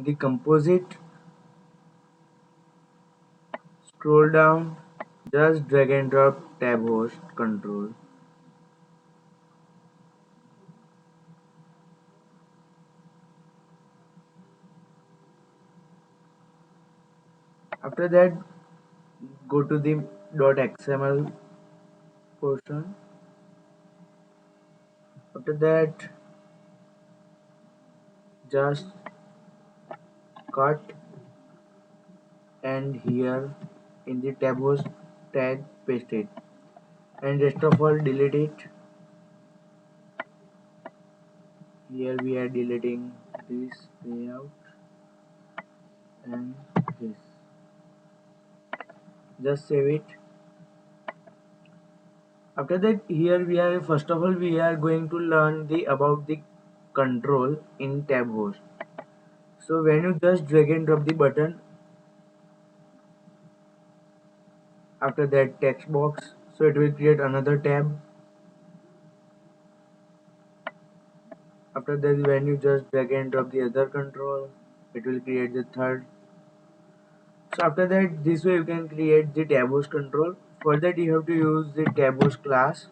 in the composite, scroll down, just drag and drop TabHost control. After that, go to the .xml portion. After that, just cut and here in the TabHost tag paste it, and rest of all delete it. Here we are deleting this layout and this. Just save it. After that, here we are first of all we are going to learn the about the control in TabHost. So when you just drag and drop the button after that text box, so it will create another tab. After that, when you just drag and drop the other control, it will create the third. So after that, this way you can create the TabHost control. For that, you have to use the TabHost class.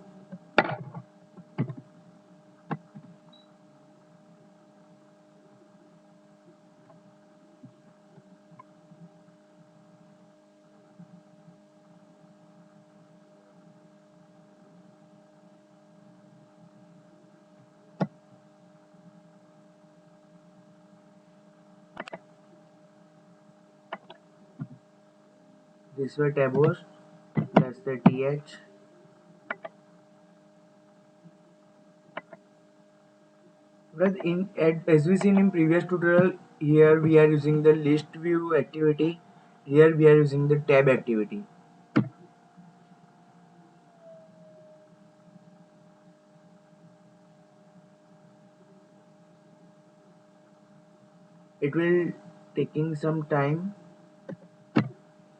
This way TabHost, that's the th. But as we seen in previous tutorial, here we are using the list view activity. Here we are using the tab activity. It will taking some time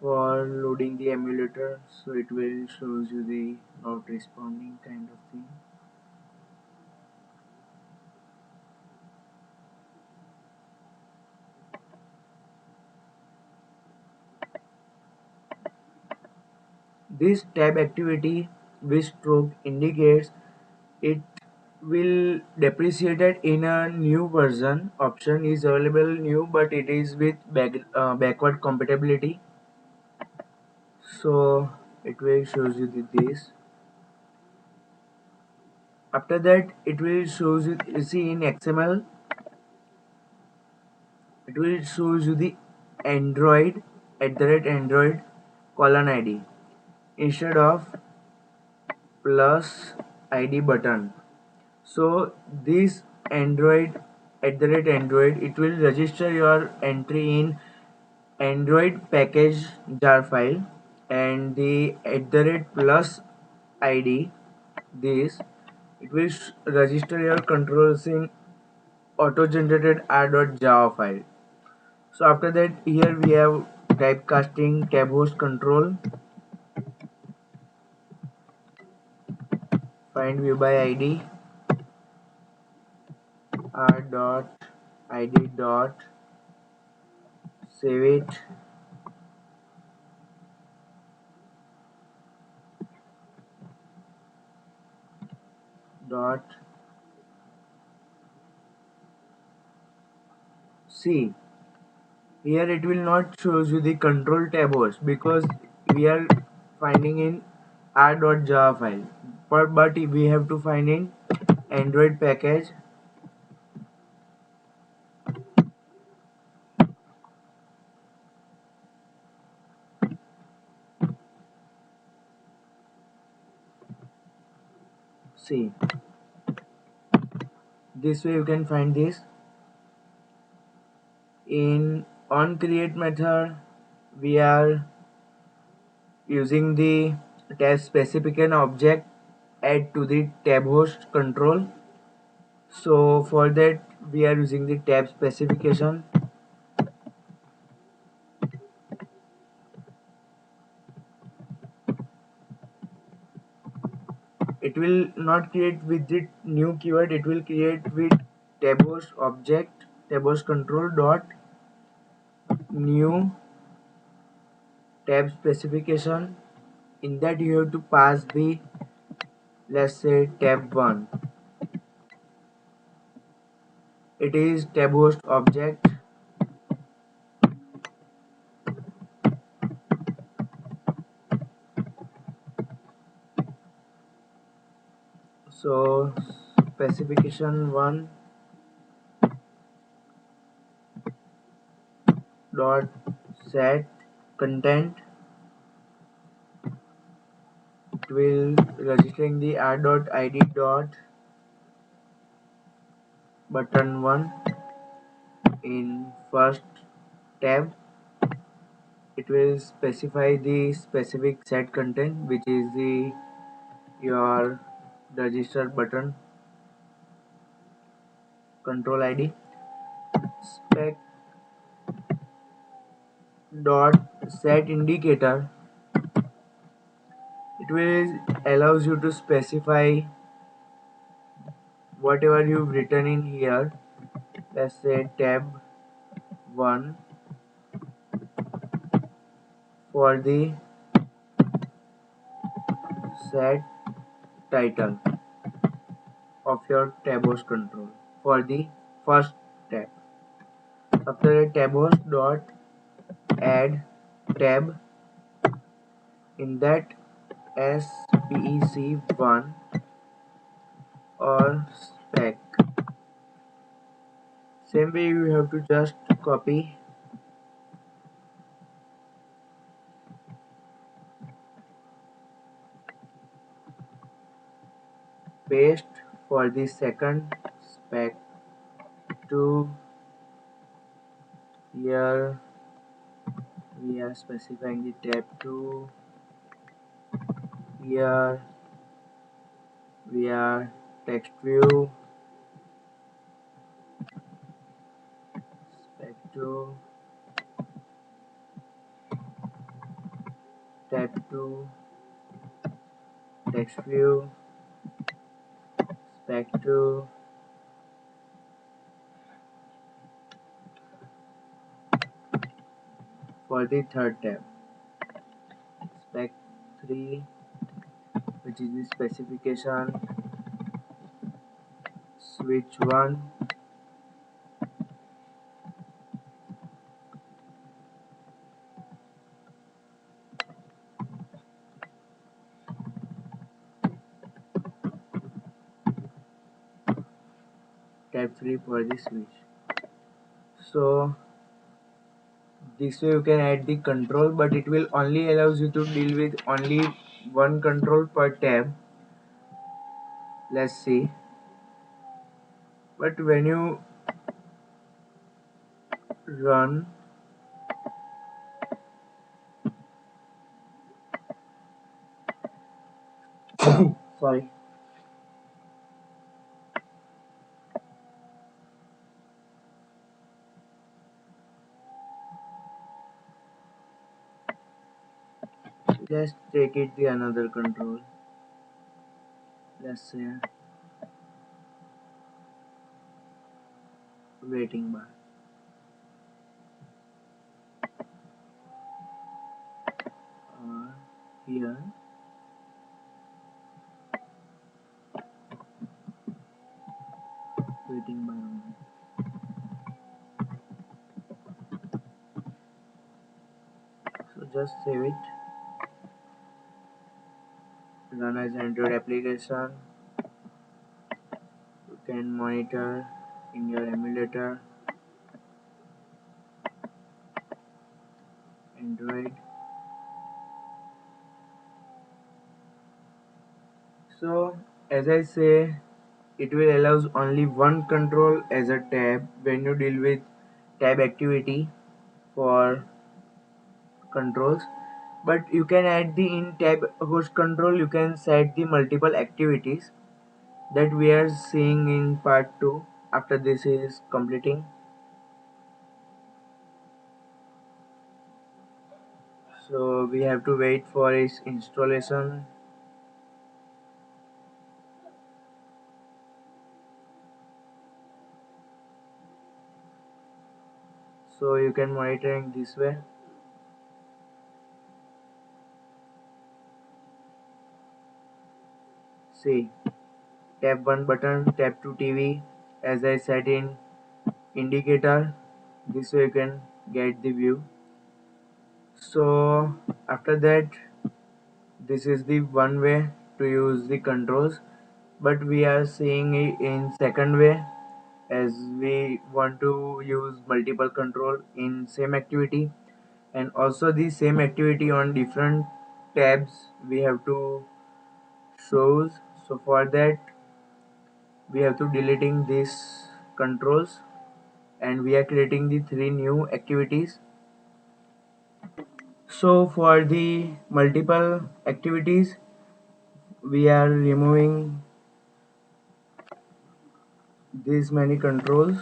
for loading the emulator, so it will shows you the not responding kind of thing. This tab activity with stroke indicates it will depreciated in a new version. Option is available new, but it is with backward compatibility. So it will shows you this. After that, it will shows you see in XML. It will shows you the Android @Android colon ID instead of plus ID button. So this Android @Android, it will register your entry in Android package jar file, and the @plus ID, this it will register your controls in auto generated r.java file. So after that, here we have typecasting TabHost control, find view by ID, r.id dot, save it, dot c. Here it will not shows you the control TabHost because we are finding in r.java file, but we have to find in Android package. See, this way you can find this. In on create method, we are using the tab specification object add to the TabHost control. So for that, we are using the tab specification. It will not create with the new keyword, it will create with TabHost object TabHost control dot new tab specification. In that you have to pass the, let's say, tab 1. It is TabHost object. So specification 1 dot set content, it will registering the r.id dot button 1 in first tab. It will specify the specific set content, which is the your register button control id. Spec dot set indicator, it will allows you to specify whatever you've written in here. Let's say tab 1 for the set title of your TabHost control for the first tab. After that, TabHost dot add tab, in that spec1 or spec. Same way you have to just copy, paste for the second spec 2. Here we are specifying the tab 2. Here we are text view spec 2 tab 2 text view spec 2 for the third tab spec 3, which is the specification switch 1 tab 3 for the switch. So this way you can add the control, but it will only allows you to deal with only one control per tab. Let's see. But when you run, sorry, let's take it the another control. Let's say waiting bar, or here waiting bar only. So just save it, run as Android application. You can monitor in your emulator Android. So as I say, it will allows only one control as a tab when you deal with tab activity for controls. But you can add the in tab host control, you can set the multiple activities that we are seeing in part 2 after this is completing. So we have to wait for its installation. So you can monitoring this way. See, tap one button, tap to TV, as I said in indicator. This way you can get the view. So after that, this is the one way to use the controls, but we are seeing it in second way, as we want to use multiple control in same activity, and also the same activity on different tabs we have to shows. So for that we have to deleting these controls, and we are creating the three new activities. So for the multiple activities, we are removing these many controls.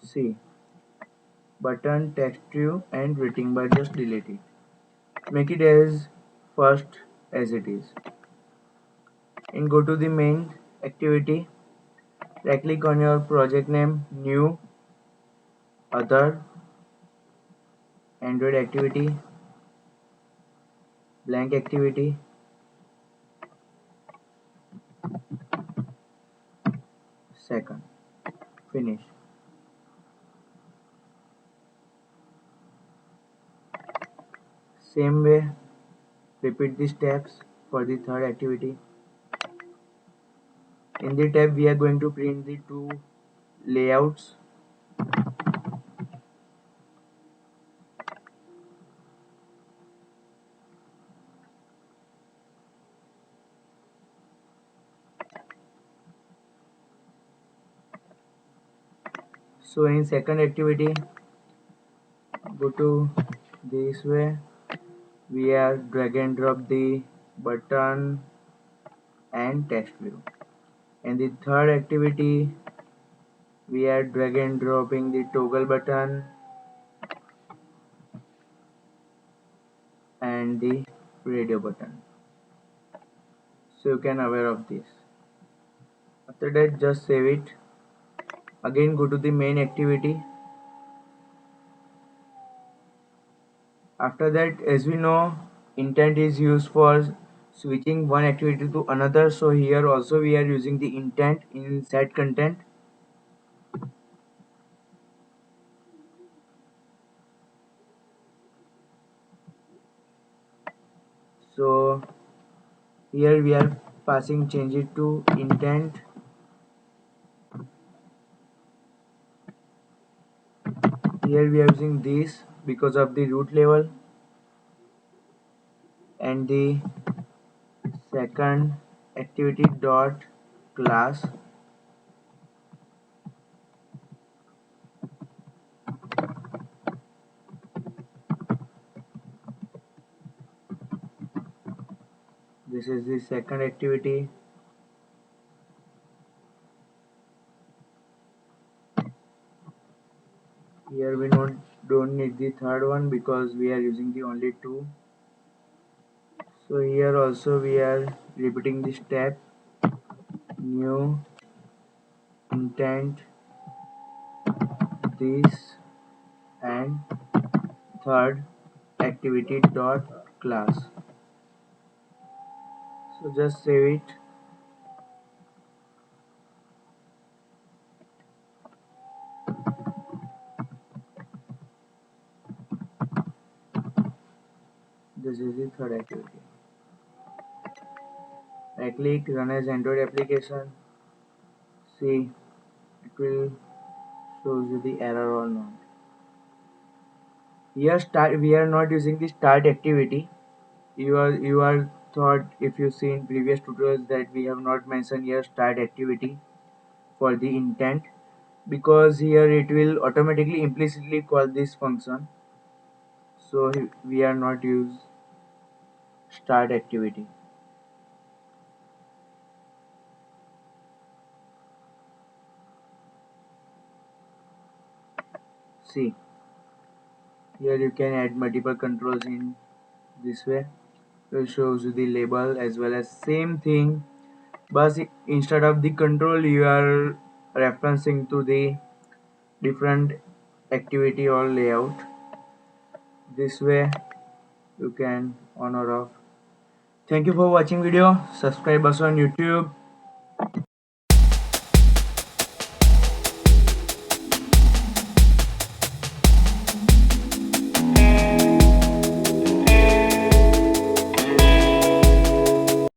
See, button, text view and rating bar, just delete it. Make it as first as it is. And go to the main activity. Right click on your project name, new, other, Android activity, blank activity, second, finish. Same way, repeat the steps for the third activity. In the tab, we are going to print the two layouts. So in second activity, go to this way. We are drag and drop the button and text view. In the third activity, we are drag and dropping the toggle button and the radio button. So you can aware of this. After that, just save it. Again, go to the main activity. After that, as we know, intent is used for switching one activity to another. So here also we are using the intent in set content. So here we are passing change it to intent. Here we are using this because of the root level, and the second activity dot class. This is the second activity. Here we don't need the third one because we are using the only two. So here also we are repeating this step, new, intent, this, and third activity dot class. So just save it. This is the third activity. Right click, run as Android application. See, it will show you the error or not. Here start, we are not using the start activity. You are thought, if you see in previous tutorials, that we have not mentioned here start activity for the intent, because here it will automatically implicitly call this function. So we are not use start activity. See, here you can add multiple controls in this way. It shows you the label as well as same thing, but instead of the control you are referencing to the different activity or layout. This way you can on or off. Thank you for watching video. Subscribe us on YouTube.